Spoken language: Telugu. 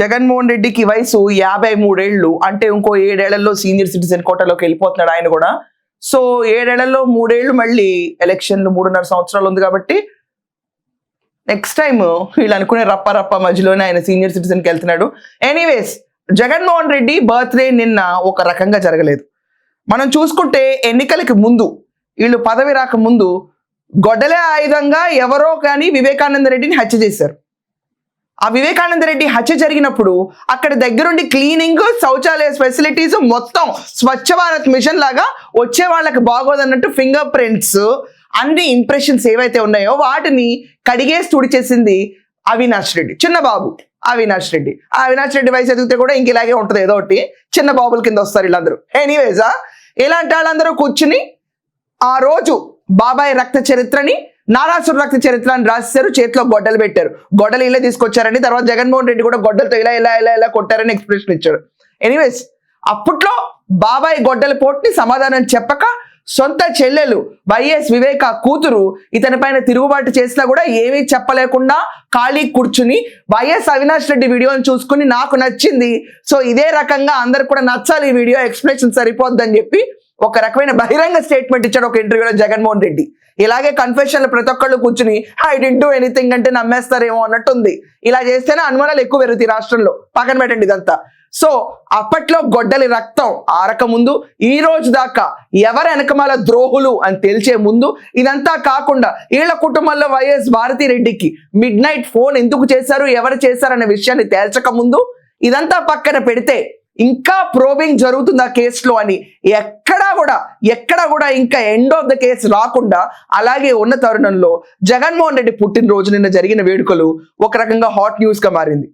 జగన్మోహన్ రెడ్డికి వయసు 53 ఏళ్ళు, అంటే ఇంకో 7 ఏళ్లలో సీనియర్ సిటిజన్ కోటాలోకి వెళ్ళిపోతున్నాడు ఆయన కూడా. సో 7 ఏళ్లలో 3 ఏళ్ళు మళ్ళీ ఎలక్షన్లు 3.5 సంవత్సరాలు ఉంది కాబట్టి నెక్స్ట్ టైం వీళ్ళు అనుకునే రప్ప మధ్యలోనే ఆయన సీనియర్ సిటిజన్కి వెళ్తున్నాడు. ఎనీవేస్, జగన్మోహన్ రెడ్డి బర్త్డే నిన్న ఒక రకంగా జరగలేదు. మనం చూసుకుంటే ఎన్నికలకి ముందు, వీళ్ళు పదవి రాక ముందు గొడ్డలే ఆయుధంగా ఎవరో కానీ వివేకానంద రెడ్డిని హత్య చేశారు. ఆ వివేకానంద రెడ్డి హత్య జరిగినప్పుడు అక్కడ దగ్గరుండి క్లీనింగ్, శౌచాలయ ఫెసిలిటీస్ మొత్తం స్వచ్ఛ భారత్ మిషన్ లాగా వచ్చే వాళ్ళకి బాగోదన్నట్టు ఫింగర్ ప్రింట్స్ అన్ని ఇంప్రెషన్స్ ఏవైతే ఉన్నాయో వాటిని కడిగేసి తుడిచేసింది అవినాష్ రెడ్డి, చిన్న బాబు అవినాష్ రెడ్డి. ఆ అవినాష్ రెడ్డి వయసు ఎదిగితే కూడా ఇంక ఇలాగే ఉంటుంది, ఏదో ఒకటి చిన్న బాబుల కింద వస్తారు వీళ్ళందరూ. ఎనీవేజా, ఇలాంటి వాళ్ళందరూ కూర్చుని ఆ రోజు బాబాయ్ రక్త చరిత్రని, నారాసుర రక్త చరిత్ర అని రాశారు, చేతిలో గొడ్డలు పెట్టారు. గొడ్డలు ఇలా తీసుకొచ్చారని, తర్వాత జగన్మోహన్ రెడ్డి కూడా గొడ్డలతో ఇలా ఇలా ఇలా ఇలా కొట్టారని ఎక్స్ప్రెషన్ ఇచ్చాడు. ఎనీవేస్, అప్పట్లో బాబాయ్ గొడ్డల పోటుని సమాధానం చెప్పక సొంత చెల్లెలు వైఎస్ వివేక కూతురు ఇతని పైన తిరుగుబాటు చేసినా కూడా ఏమీ చెప్పలేకుండా ఖాళీ కూర్చుని వైఎస్ అవినాష్ రెడ్డి వీడియోని చూసుకుని నాకు నచ్చింది, సో ఇదే రకంగా అందరు కూడా నచ్చాలి, ఈ వీడియో ఎక్స్ప్లెనేషన్ సరిపోద్దని చెప్పి ఒక రకమైన బహిరంగ స్టేట్మెంట్ ఇచ్చాడు ఒక ఇంటర్వ్యూలో జగన్మోహన్ రెడ్డి. ఇలాగే కన్ఫెషన్లు ప్రతి ఒక్కళ్ళు కూర్చుని ఐ డిడ్ డూ ఎనీథింగ్ అంటే నమ్మేస్తారేమో అన్నట్టుంది. ఇలా చేస్తేనే అనుమానాలు ఎక్కువ పెరుగుతాయి రాష్ట్రంలో, పక్కన పెట్టండి ఇదంతా. సో అప్పట్లో గొడ్డలి రక్తం ఆరక ముందు, ఈ రోజు దాకా ఎవరి వెనకమాల ద్రోహులు అని తెలిసే ముందు, ఇదంతా కాకుండా వీళ్ళ కుటుంబంలో వైఎస్ భారతిరెడ్డికి మిడ్ నైట్ ఫోన్ ఎందుకు చేశారు, ఎవరు చేశారనే విషయాన్ని తేల్చక ముందు, ఇదంతా పక్కన పెడితే ఇంకా ప్రోబింగ్ జరుగుతుంది ఆ కేసులో అని ఎక్కడా కూడా ఇంకా ఎండ్ ఆఫ్ ద కేసు రాకుండా అలాగే ఉన్న తరుణంలో జగన్మోహన్ రెడ్డి పుట్టినరోజు నిన్న జరిగిన వేడుకలు ఒక రకంగా హాట్ న్యూస్ గా మారింది.